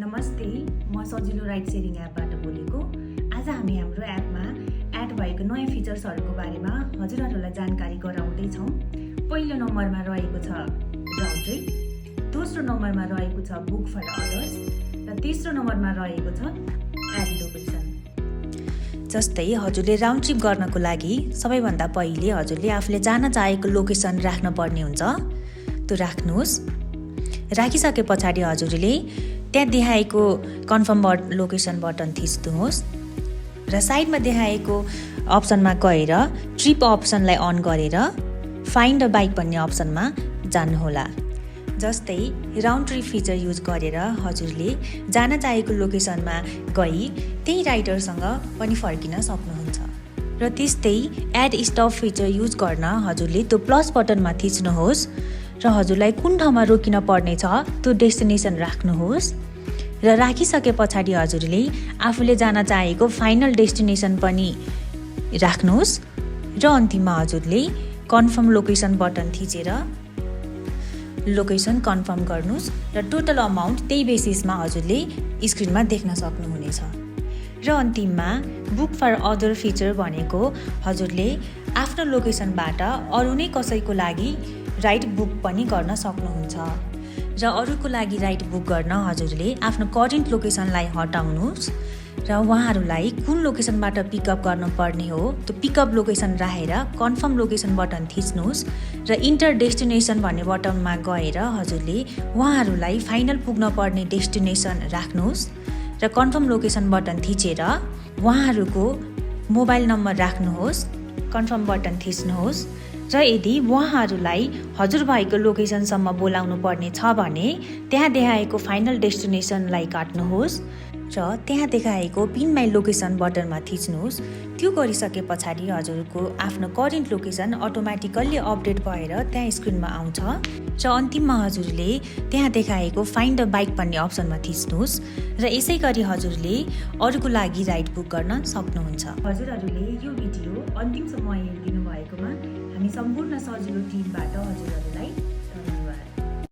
नमस्ते, म सजिलो राइड सेयरिङ एपबाट बोलेको। आज हामी हाम्रो एपमा एड भएको नयाँ फिचर्सहरूको बारेमा हजुरहरूलाई जानकारी गराउँदैछौँ। पहिलो नम्बरमा रहेको छ राउन्ड ट्रिप, दोस्रो नम्बरमा रहेको छ बुक फर अदर्स र तेस्रो नम्बरमा रहेको छ एड लोकेसन। जस्तै हजुरले राउन्ड ट्रिप गर्नको लागि सबैभन्दा पहिले हजुरले आफूले जान चाहेको लोकेसन राख्न पर्ने हुन्छ। त्यो राख्नुहोस्। राखिसके पछाडि हजुरले त्यहाँ देखाएको कन्फर्म लोकेसन बटन थिच्नुहोस् र साइडमा देखाएको अप्सनमा गएर ट्रिप अप्सनलाई अन गरेर फाइन्ड अ बाइक भन्ने अप्सनमा जानुहोला। जस्तै राउन्ड ट्रिप फिचर युज गरेर हजुरले जान चाहेको लोकेसनमा गई त्यही राइडरसँग पनि फर्किन सक्नुहुन्छ। र त्यस्तै एड स्टप फिचर युज गर्न हजुरले त्यो प्लस बटनमा थिच्नुहोस् र हजुरलाई कुन ठाउँमा रोकिन पर्ने छ त्यो डेस्टिनेसन राख्नुहोस् र राखिसके पछाडि हजुरले आफूले जान चाहेको फाइनल डेस्टिनेसन पनि राख्नुहोस् र अन्तिममा हजुरले कन्फर्म लोकेसन बटन थिचेर लोकेसन कन्फर्म गर्नुहोस् र टोटल अमाउन्ट त्यही बेसिसमा हजुरले स्क्रिनमा देख्न सक्नुहुनेछ। र अन्तिममा बुक फर अदर फिचर भनेको हजुरले आफ्नो लोकेसनबाट अरू नै कसैको लागि राइड बुक पनि गर्न सक्नुहुन्छ। र अरूको लागि राइड बुक गर्न हजुरले आफ्नो करेन्ट लोकेसनलाई हटाउनुहोस् र उहाँहरूलाई कुन लोकेसनबाट पिकअप गर्नुपर्ने हो त्यो पिकअप लोकेसन राखेर कन्फर्म लोकेसन बटन थिच्नुहोस् र इन्टर डेस्टिनेसन भन्ने बटनमा गएर हजुरले उहाँहरूलाई फाइनल पुग्न पर्ने डेस्टिनेसन राख्नुहोस् र कन्फर्म लोकेसन बटन थिचेर उहाँहरूको मोबाइल नम्बर राख्नुहोस्, कन्फर्म बटन थिच्नुहोस् र यदि उहाँहरूलाई हजुर भएको लोकेसनसम्म बोलाउनु पर्ने छ भने त्यहाँ देखाएको फाइनल डेस्टिनेसनलाई काट्नुहोस् र त्यहाँ देखाएको पिन माई लोकेसन बटनमा थिच्नुहोस्। त्यो गरिसके पछाडि हजुरको आफ्नो करेन्ट लोकेसन अटोमेटिकल्ली अपडेट भएर त्यहाँ स्क्रिनमा आउँछ र अन्तिममा हजुरले त्यहाँ देखाएको फाइन्ड अ बाइक भन्ने अप्सनमा थिच्नुहोस् र यसै गरी हजुरले अरूको लागि राइड बुक गर्न सक्नुहुन्छ। हजुरहरूले यो भिडियो अन्तिमसम्म हेरिदिनु भएकोमा हामी सम्पूर्ण सजिलो टिमबाट हजुरहरूलाई